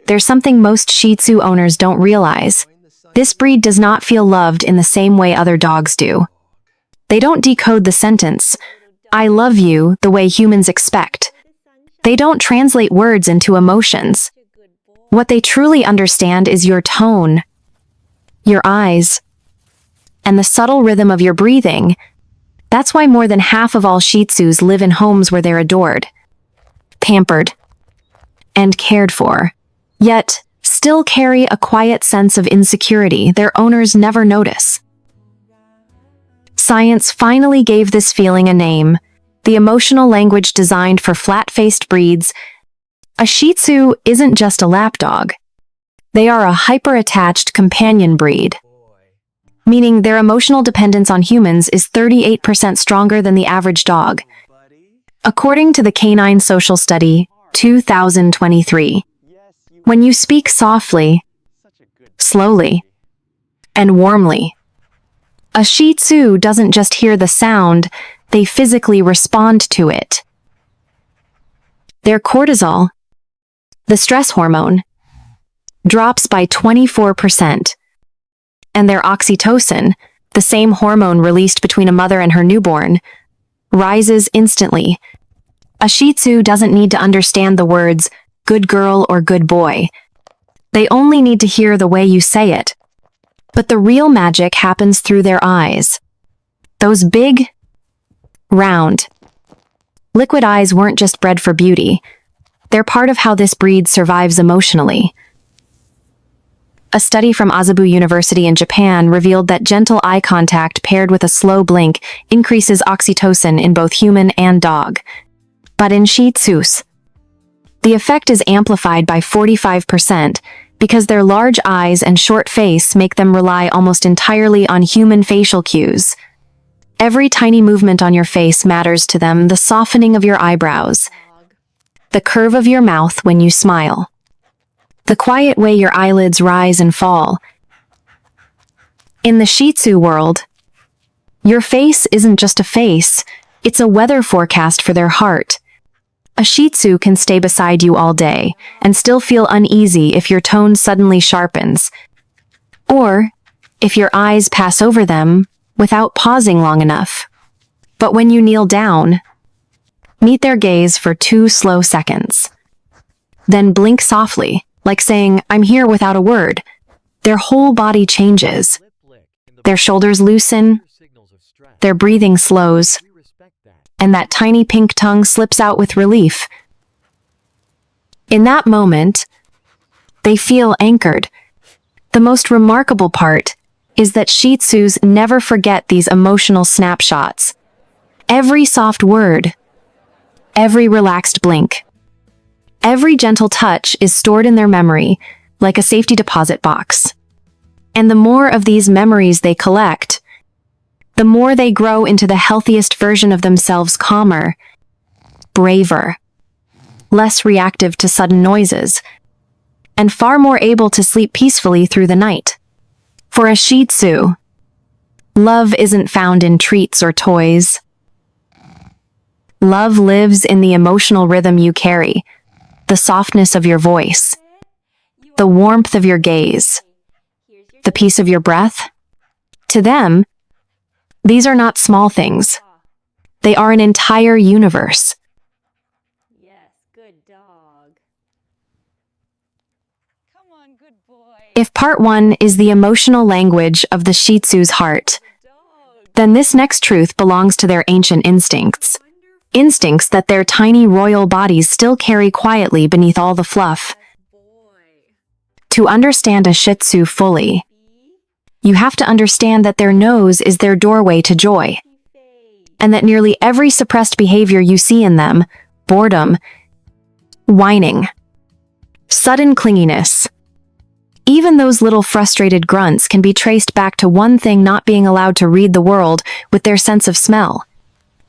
there's something most Shih Tzu owners don't realize. This breed does not feel loved in the same way other dogs do. They don't decode the sentence, "I love you," the way humans expect. They don't translate words into emotions. What they truly understand is your tone, your eyes, and the subtle rhythm of your breathing. That's why more than half of all Shih Tzus live in homes where they're adored, pampered, and cared for, yet still carry a quiet sense of insecurity their owners never notice. Science finally gave this feeling a name, the emotional language designed for flat-faced breeds. A Shih Tzu isn't just a lapdog. They are a hyper-attached companion breed, meaning their emotional dependence on humans is 38% stronger than the average dog. According to the Canine Social Study, 2023, when you speak softly, slowly, and warmly, a Shih Tzu doesn't just hear the sound, they physically respond to it. Their cortisol, the stress hormone, drops by 24%, and their oxytocin, the same hormone released between a mother and her newborn, rises instantly. A Shih Tzu doesn't need to understand the words "good girl" or "good boy." They only need to hear the way you say it. But the real magic happens through their eyes. Those big, round, liquid eyes weren't just bred for beauty. They're part of how this breed survives emotionally. A study from Azabu University in Japan revealed that gentle eye contact paired with a slow blink increases oxytocin in both human and dog. But in Shih Tzus, the effect is amplified by 45% because their large eyes and short face make them rely almost entirely on human facial cues. Every tiny movement on your face matters to them, the softening of your eyebrows, the curve of your mouth when you smile, the quiet way your eyelids rise and fall. In the Shih Tzu world, your face isn't just a face, it's a weather forecast for their heart. A Shih Tzu can stay beside you all day and still feel uneasy if your tone suddenly sharpens, or if your eyes pass over them without pausing long enough. But when you kneel down, meet their gaze for 2 slow seconds. Then blink softly, like saying, "I'm here," without a word. Their whole body changes. Their shoulders loosen, their breathing slows, and that tiny pink tongue slips out with relief. In that moment, they feel anchored. The most remarkable part is that Shih Tzus never forget these emotional snapshots. Every soft word, every relaxed blink, every gentle touch is stored in their memory, like a safety deposit box. And the more of these memories they collect, the more they grow into the healthiest version of themselves, calmer, braver, less reactive to sudden noises, and far more able to sleep peacefully through the night. For a Shih Tzu, love isn't found in treats or toys. Love lives in the emotional rhythm you carry, the softness of your voice, the warmth of your gaze, the peace of your breath. To them, these are not small things. They are an entire universe. Yes, good dog. Come on, good boy. If part 1 is the emotional language of the Shih Tzu's heart, then this next truth belongs to their ancient instincts. Instincts that their tiny royal bodies still carry quietly beneath all the fluff. To understand a Shih Tzu fully, you have to understand that their nose is their doorway to joy, and that nearly every suppressed behavior you see in them, boredom, whining, sudden clinginess, even those little frustrated grunts can be traced back to one thing: not being allowed to read the world with their sense of smell.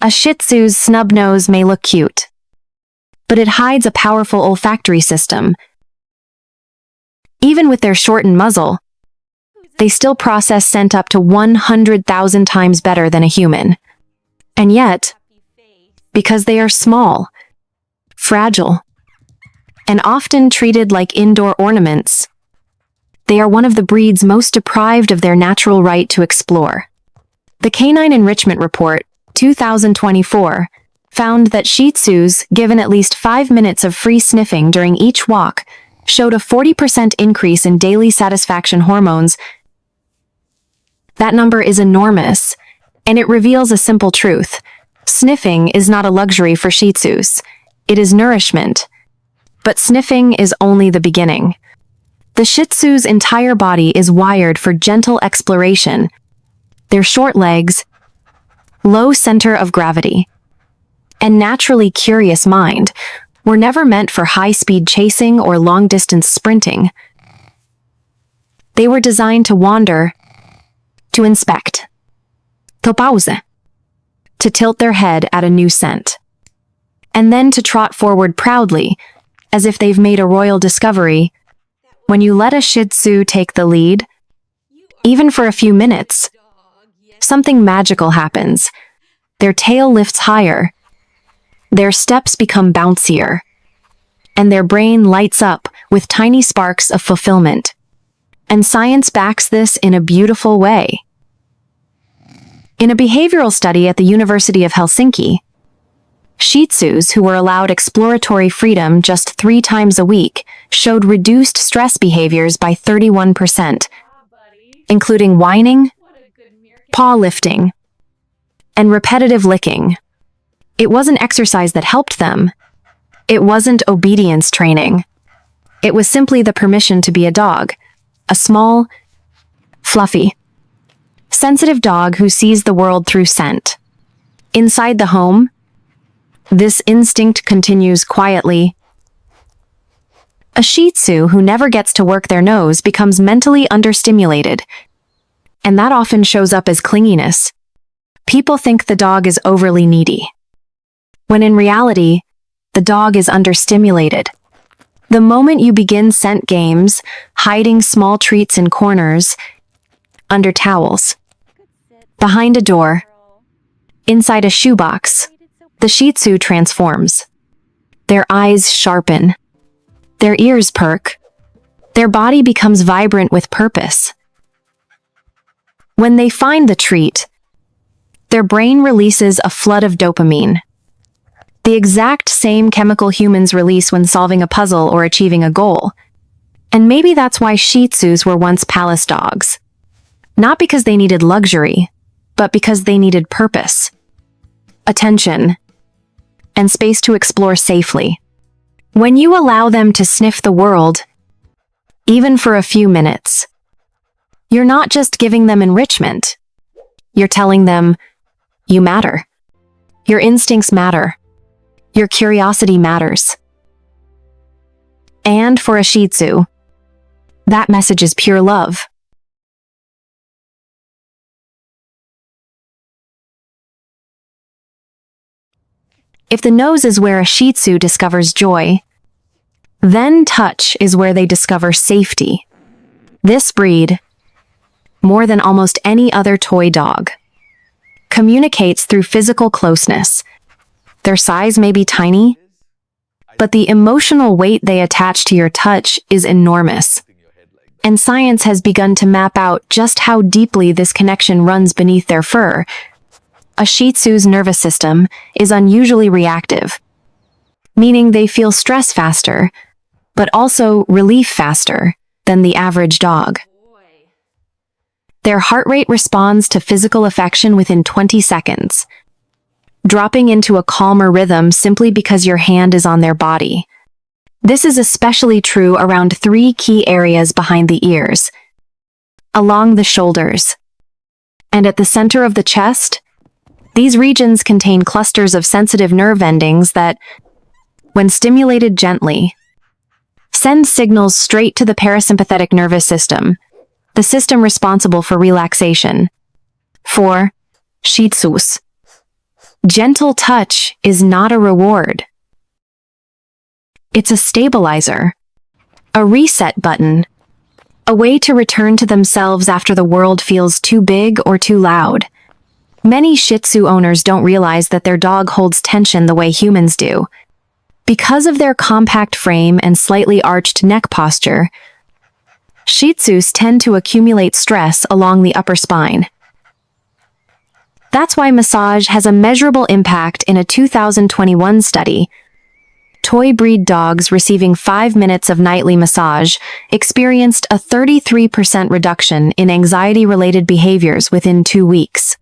A Shih Tzu's snub nose may look cute, but it hides a powerful olfactory system. Even with their shortened muzzle, they still process scent up to 100,000 times better than a human. And yet, because they are small, fragile, and often treated like indoor ornaments. They are one of the breeds most deprived of their natural right to explore. The Canine Enrichment Report, 2024, found that Shih Tzus, given at least 5 minutes of free sniffing during each walk, showed a 40% increase in daily satisfaction hormones. That number is enormous, and it reveals a simple truth. Sniffing is not a luxury for Shih Tzus. It is nourishment. But sniffing is only the beginning. The Shih Tzu's entire body is wired for gentle exploration. Their short legs, low center of gravity, and naturally curious mind were never meant for high-speed chasing or long-distance sprinting. They were designed to wander, to inspect, to pause, to tilt their head at a new scent, and then to trot forward proudly, as if they've made a royal discovery. When you let a Shih Tzu take the lead, even for a few minutes, something magical happens. Their tail lifts higher, their steps become bouncier, and their brain lights up with tiny sparks of fulfillment. And science backs this in a beautiful way. In a behavioral study at the University of Helsinki, Shih Tzus who were allowed exploratory freedom just 3 times a week showed reduced stress behaviors by 31%, including whining, paw lifting, and repetitive licking. It wasn't exercise that helped them. It wasn't obedience training. It was simply the permission to be a dog, a small, fluffy, sensitive dog who sees the world through scent. Inside the home, this instinct continues quietly. A Shih Tzu who never gets to work their nose becomes mentally understimulated, and that often shows up as clinginess. People think the dog is overly needy, when in reality, the dog is understimulated. The moment you begin scent games, hiding small treats in corners, under towels, behind a door, inside a shoebox, the Shih Tzu transforms. Their eyes sharpen, their ears perk, their body becomes vibrant with purpose. When they find the treat, their brain releases a flood of dopamine, the exact same chemical humans release when solving a puzzle or achieving a goal. And maybe that's why Shih Tzus were once palace dogs. Not because they needed luxury, but because they needed purpose, attention, and space to explore safely. When you allow them to sniff the world, even for a few minutes, you're not just giving them enrichment. You're telling them, you matter. Your instincts matter. Your curiosity matters. And for a Shih Tzu, that message is pure love. If the nose is where a Shih Tzu discovers joy, then touch is where they discover safety. This breed, more than almost any other toy dog, communicates through physical closeness. Their size may be tiny, but the emotional weight they attach to your touch is enormous. And science has begun to map out just how deeply this connection runs beneath their fur. A Shih Tzu's nervous system is unusually reactive, meaning they feel stress faster, but also relief faster than the average dog. Their heart rate responds to physical affection within 20 seconds, dropping into a calmer rhythm simply because your hand is on their body. This is especially true around 3 key areas behind the ears, along the shoulders, and at the center of the chest. These regions contain clusters of sensitive nerve endings that, when stimulated gently, send signals straight to the parasympathetic nervous system, the system responsible for relaxation. For Shih Tzus, gentle touch is not a reward. It's a stabilizer, a reset button, a way to return to themselves after the world feels too big or too loud. Many Shih Tzu owners don't realize that their dog holds tension the way humans do. Because of their compact frame and slightly arched neck posture, Shih Tzus tend to accumulate stress along the upper spine. That's why massage has a measurable impact in a 2021 study. Toy breed dogs receiving 5 minutes of nightly massage experienced a 33% reduction in anxiety-related behaviors within 2 weeks.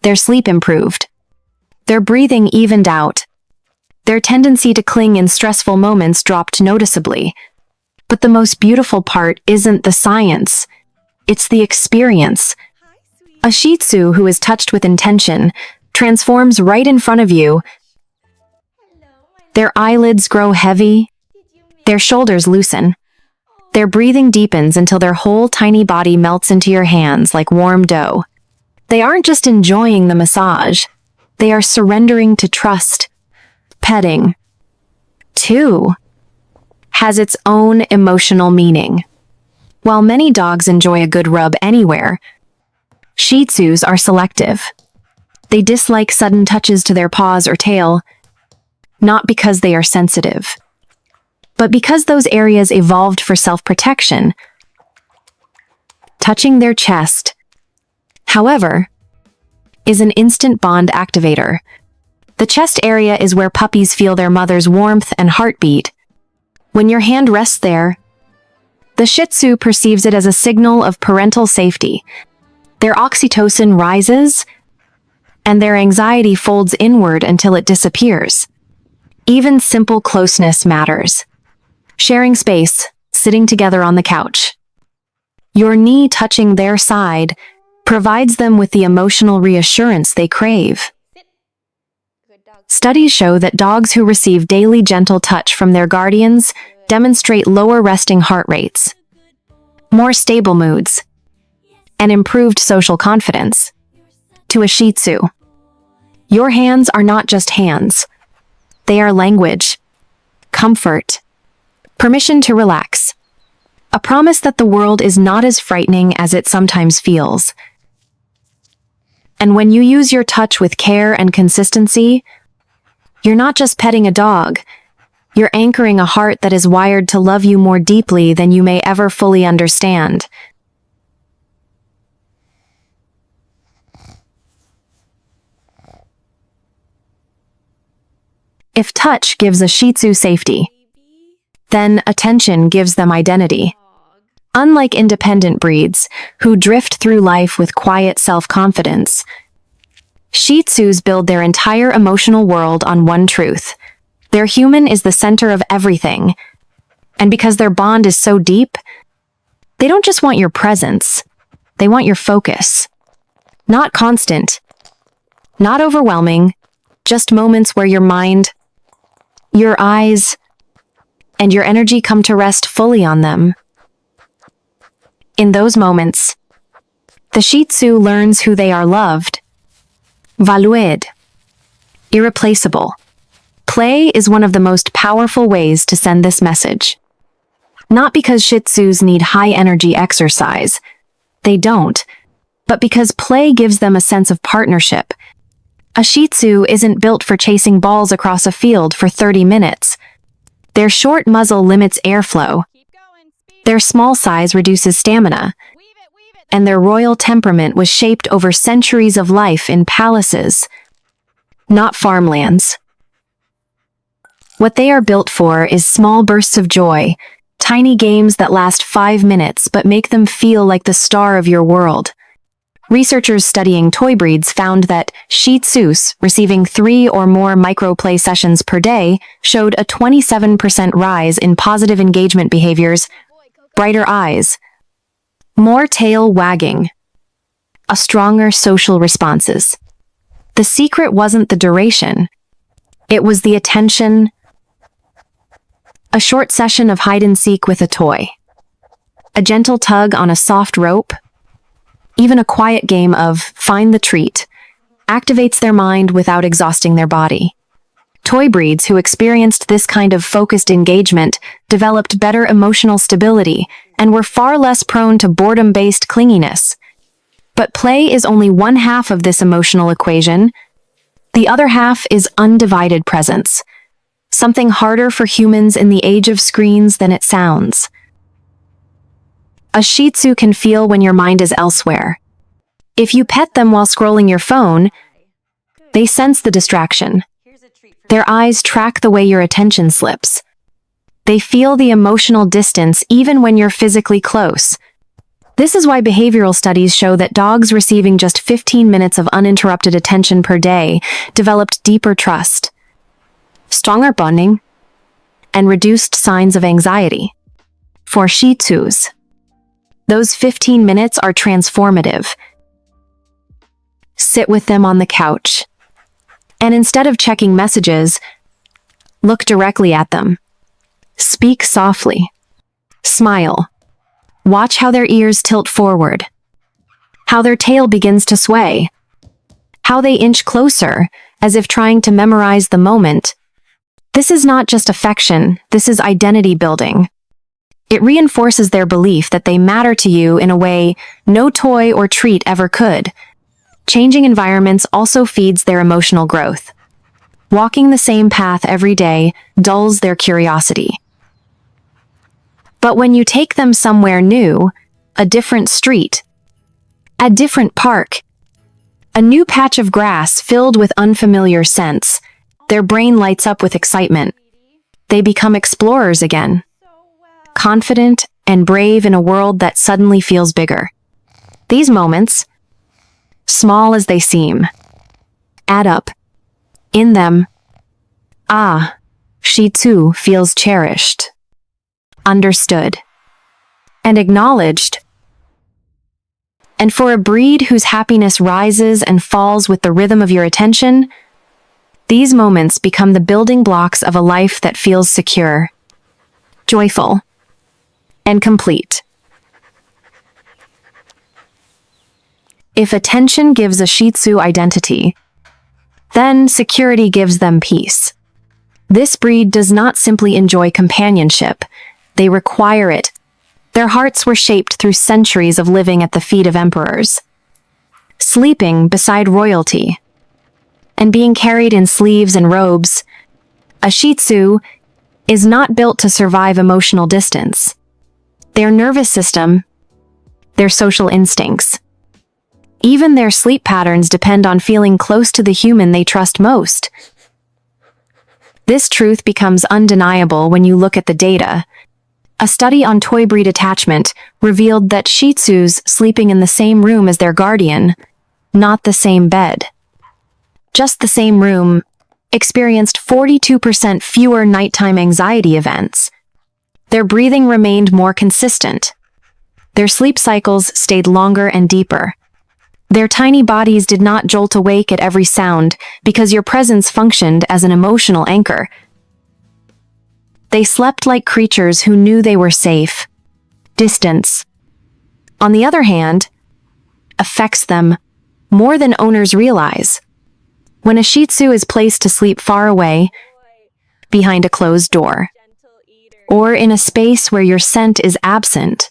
Their sleep improved. Their breathing evened out. Their tendency to cling in stressful moments dropped noticeably. But the most beautiful part isn't the science, it's the experience. A Shih Tzu who is touched with intention transforms right in front of you. Their eyelids grow heavy, their shoulders loosen, their breathing deepens until their whole tiny body melts into your hands like warm dough. They aren't just enjoying the massage, they are surrendering to trust. Petting, too, has its own emotional meaning. While many dogs enjoy a good rub anywhere, Shih Tzus are selective. They dislike sudden touches to their paws or tail, not because they are sensitive, but because those areas evolved for self-protection. Touching their chest, however, is an instant bond activator. The chest area is where puppies feel their mother's warmth and heartbeat. When your hand rests there, the Shih Tzu perceives it as a signal of parental safety. Their oxytocin rises, and their anxiety folds inward until it disappears. Even simple closeness matters. Sharing space, sitting together on the couch. Your knee touching their side provides them with the emotional reassurance they crave. Studies show that dogs who receive daily gentle touch from their guardians demonstrate lower resting heart rates, more stable moods, and improved social confidence. To a Shih Tzu, your hands are not just hands. They are language, comfort, permission to relax, a promise that the world is not as frightening as it sometimes feels. And when you use your touch with care and consistency, you're not just petting a dog, you're anchoring a heart that is wired to love you more deeply than you may ever fully understand. If touch gives a Shih Tzu safety, then attention gives them identity. Unlike independent breeds, who drift through life with quiet self-confidence, Shih Tzus build their entire emotional world on one truth. Their human is the center of everything. And because their bond is so deep, they don't just want your presence, they want your focus. Not constant, not overwhelming, just moments where your mind, your eyes, and your energy come to rest fully on them. In those moments, the Shih Tzu learns who they are loved. Valued. Irreplaceable. Play is one of the most powerful ways to send this message. Not because Shih Tzus need high-energy exercise. They don't. But because play gives them a sense of partnership. A Shih Tzu isn't built for chasing balls across a field for 30 minutes. Their short muzzle limits airflow. Their small size reduces stamina. And their royal temperament was shaped over centuries of life in palaces, not farmlands. What they are built for is small bursts of joy, tiny games that last 5 minutes but make them feel like the star of your world. Researchers studying toy breeds found that Shih Tzus receiving 3 or more microplay sessions per day showed a 27% rise in positive engagement behaviors, brighter eyes, more tail wagging, a stronger social responses. The secret wasn't the duration. It was the attention. A short session of hide-and-seek with a toy. A gentle tug on a soft rope. Even a quiet game of find the treat activates their mind without exhausting their body. Toy breeds who experienced this kind of focused engagement developed better emotional stability and were far less prone to boredom-based clinginess. But play is only one half of this emotional equation. The other half is undivided presence. something harder for humans in the age of screens than it sounds. A Shih Tzu can feel when your mind is elsewhere. If you pet them while scrolling your phone, they sense the distraction. Their eyes track the way your attention slips. They feel the emotional distance even when you're physically close. This is why behavioral studies show that dogs receiving just 15 minutes of uninterrupted attention per day developed deeper trust, stronger bonding, and reduced signs of anxiety. For Shih Tzus, those 15 minutes are transformative. Sit with them on the couch, and instead of checking messages, look directly at them. Speak softly. Smile. Watch how their ears tilt forward, how their tail begins to sway, how they inch closer, as if trying to memorize the moment. This is not just affection, this is identity building. It reinforces their belief that they matter to you in a way no toy or treat ever could. Changing environments also feeds their emotional growth. Walking the same path every day dulls their curiosity. But when you take them somewhere new, a different street, a different park, a new patch of grass filled with unfamiliar scents, their brain lights up with excitement. They become explorers again, confident and brave in a world that suddenly feels bigger. These moments, small as they seem, add up. In them, Shih Tzu feels cherished, understood, and acknowledged. And for a breed whose happiness rises and falls with the rhythm of your attention, these moments become the building blocks of a life that feels secure, joyful, and complete. If attention gives a Shih Tzu identity, then security gives them peace. This breed does not simply enjoy companionship, they require it. Their hearts were shaped through centuries of living at the feet of emperors, sleeping beside royalty, and being carried in sleeves and robes. A Shih Tzu is not built to survive emotional distance. Their nervous system, their social instincts, even their sleep patterns depend on feeling close to the human they trust most. This truth becomes undeniable when you look at the data. A study on toy breed attachment revealed that Shih Tzus sleeping in the same room as their guardian, not the same bed, just the same room, experienced 42% fewer nighttime anxiety events. Their breathing remained more consistent. Their sleep cycles stayed longer and deeper. Their tiny bodies did not jolt awake at every sound because your presence functioned as an emotional anchor. They slept like creatures who knew they were safe. Distance, on the other hand, affects them more than owners realize. When a Shih Tzu is placed to sleep far away, behind a closed door, or in a space where your scent is absent,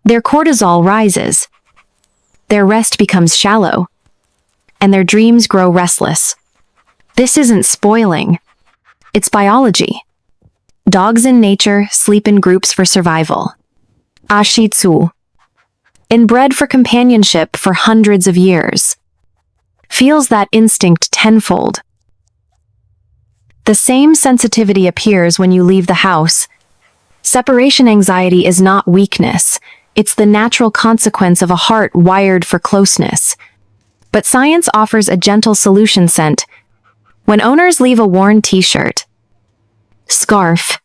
their cortisol rises, their rest becomes shallow, and their dreams grow restless. This isn't spoiling, it's biology. Dogs in nature sleep in groups for survival. A Shih Tzu, inbred for companionship for hundreds of years, feels that instinct tenfold. The same sensitivity appears when you leave the house. Separation anxiety is not weakness, it's the natural consequence of a heart wired for closeness. But science offers a gentle solution scent. When owners leave a worn t-shirt, scarf,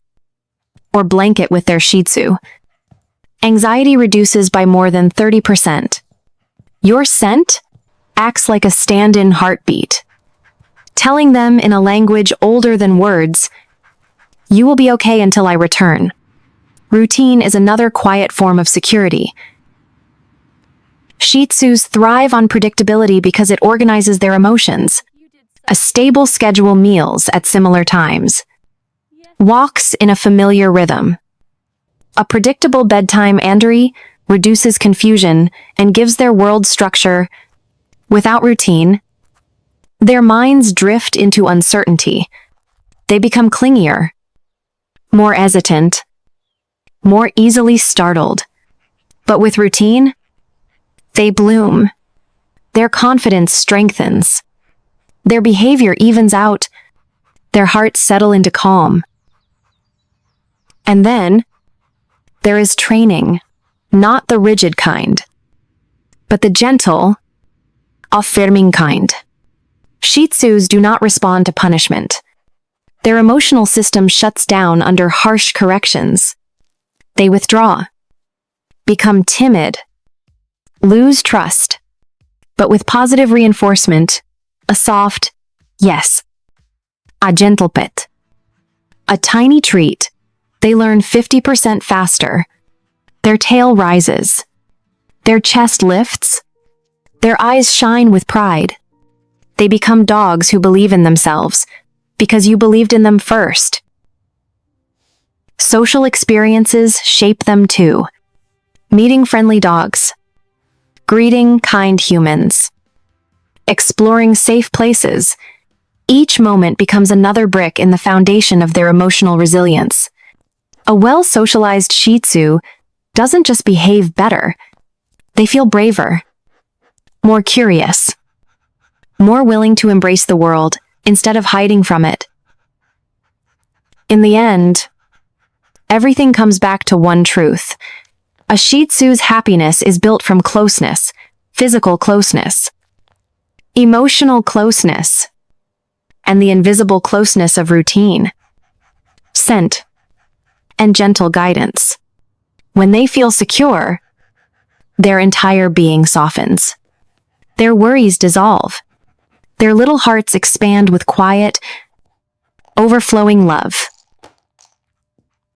or blanket with their Shih Tzu, anxiety reduces by more than 30%. Your scent acts like a stand-in heartbeat, telling them in a language older than words, "You will be okay until I return." Routine is another quiet form of security. Shih Tzus thrive on predictability because it organizes their emotions. A stable schedule, meals at similar times, walks in a familiar rhythm. A predictable bedtime andry reduces confusion and gives their world structure. Without routine, their minds drift into uncertainty. They become clingier, more hesitant, more easily startled. But with routine, they bloom. Their confidence strengthens. Their behavior evens out. Their hearts settle into calm. And then, there is training, not the rigid kind, but the gentle, affirming kind. Shih Tzus do not respond to punishment. Their emotional system shuts down under harsh corrections. They withdraw, become timid, lose trust. But with positive reinforcement, a soft yes, a gentle pet, a tiny treat, they learn 50% faster. Their tail rises. Their chest lifts. Their eyes shine with pride. They become dogs who believe in themselves because you believed in them first. Social experiences shape them too. Meeting friendly dogs, greeting kind humans, exploring safe places. Each moment becomes another brick in the foundation of their emotional resilience. A well-socialized Shih Tzu doesn't just behave better, they feel braver, more curious, more willing to embrace the world instead of hiding from it. In the end, everything comes back to one truth. A Shih Tzu's happiness is built from closeness, physical closeness, emotional closeness, and the invisible closeness of routine, scent, and gentle guidance. When they feel secure, their entire being softens. Their worries dissolve. Their little hearts expand with quiet, overflowing love.